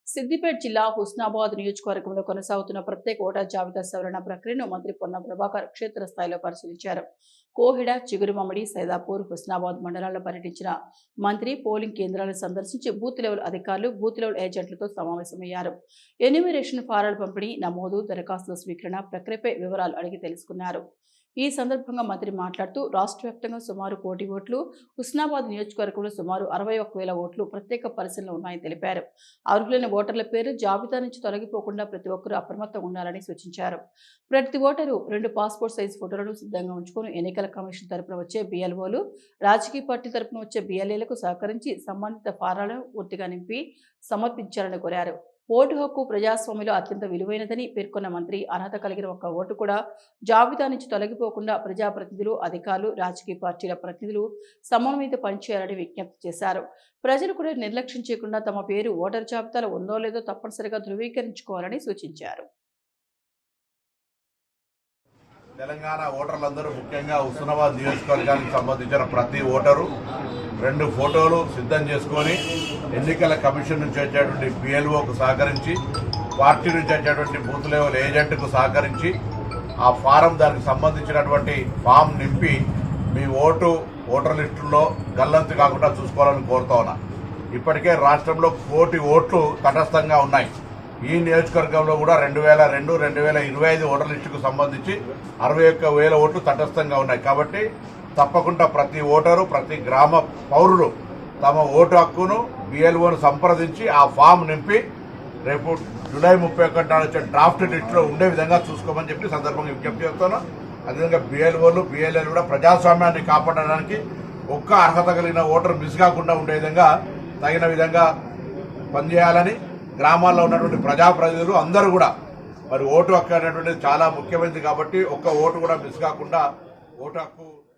సిద్దిపేట జిల్లా హుస్నాబాద్ నియోజకవర్గంలో కొనసాగుతున్న ప్రత్యేక ఓటర్ జాబితా సవరణ ప్రక్రియను మంత్రి పొన్నం ప్రభాకర్ క్షేత్రస్థాయిలో పరిశీలించారు. కోహిడ, చిగురుమామిడి, సైదాపూర్, హుస్నాబాద్ మండలాల్లో పర్యటించిన మంత్రి పోలింగ్ కేంద్రాలను సందర్శించి బూత్ లెవెల్ అధికారులు, బూత్ లెవెల్ ఏజెంట్లతో సమావేశమయ్యారు. ఎన్యూమరేషన్ ఫారాల పంపిణీ, నమోదు, దరఖాస్తుల స్వీకరణ ప్రక్రియపై వివరాలు అడిగి తెలుసుకున్నారు. ఈ సందర్భంగా మంత్రి మాట్లాడుతూ రాష్ట్ర వ్యాప్తంగా సుమారు 1 కోటి ఓట్లు, హుస్నాబాద్ నియోజకవర్గంలో సుమారు 61,000 ఓట్లు ప్రత్యేక పరిశీలనలో ఉన్నాయని తెలిపారు. అర్హులైన ఓటర్ల పేరు జాబితా నుంచి తొలగిపోకుండా ప్రతి ఒక్కరూ అప్రమత్తంగా ఉండాలని సూచించారు. ప్రతి ఓటరు 2 పాస్పోర్ట్ సైజ్ ఫోటోలను సిద్ధంగా ఉంచుకొని ఎన్నికల కమిషన్ తరపున వచ్చే BLOలు, రాజకీయ పార్టీ తరపున వచ్చే BLAలకు సహకరించి సంబంధిత ఫారాలను పూర్తిగా నింపి సమర్పించాలని కోరారు. ఓటు హక్కు ప్రజాస్వామ్యంలో అత్యంత విలువైనదని పేర్కొన్న మంత్రి అర్హత కలిగిన ఒక్క ఓటు కూడా జాబితా నుంచి తొలగిపోకుండా ప్రజాప్రతినిధులు, అధికారులు, రాజకీయ పార్టీల ప్రతినిధులు సమన్వయంతో పనిచేయాలని విజ్ఞప్తి చేశారు. ప్రజలు కూడా నిర్లక్ష్యం చేయకుండా తమ పేరు ఓటర్ జాబితాలో ఉందో లేదో తప్పనిసరిగా ధృవీకరించుకోవాలని సూచించారు. తెలంగాణ ఓటర్లందరూ ముఖ్యంగా హుస్నాబాద్ నియోజకవర్గానికి సంబంధించిన ప్రతి ఓటరు 2 ఫోటోలు సిద్ధం చేసుకొని ఎన్నికల కమిషన్ నుంచి వచ్చేటువంటి BLOకు సహకరించి, పార్టీ నుంచి వచ్చేటువంటి బూత్ లెవెల్ ఏజెంట్కు సహకరించి ఆ ఫారం, దానికి సంబంధించినటువంటి ఫామ్ నింపి మీ ఓటర్ లిస్టుల్లో గల్లంతు కాకుండా చూసుకోవాలని కోరుతా ఉన్నా. ఇప్పటికే రాష్ట్రంలో 1 కోటి ఓట్లు తటస్థంగా ఉన్నాయి. ఈ నియోజకవర్గంలో కూడా 2002, 2025 ఓటర్ లిస్టుకు సంబంధించి 61,000 ఓట్లు తటస్థంగా ఉన్నాయి. కాబట్టి తప్పకుండా ప్రతి ఓటరు, ప్రతి గ్రామ పౌరులు తమ ఓటు హక్కును BLOను సంప్రదించి ఆ ఫామ్ నింపి రేపు జూలై 31 నాడు వచ్చే డ్రాఫ్ట్ లిస్టులో ఉండే విధంగా చూసుకోమని చెప్పి సందర్భంగా విజ్ఞప్తి చేస్తాను. అదేవిధంగా BLOలు, BLAలు కూడా ప్రజాస్వామ్యాన్ని కాపాడడానికి ఒక్క అర్హత కలిగిన ఓటర్ మిస్ కాకుండా ఉండే విధంగా తగిన విధంగా పనిచేయాలని గ్రామాల్లో ఉన్నటువంటి ప్రజాప్రతినిధులు అందరూ కూడా మరి ఓటు హక్కు అనేటువంటిది చాలా ముఖ్యమైనది. కాబట్టి ఒక్క ఓటు కూడా మిస్ కాకుండా ఓటు హక్కు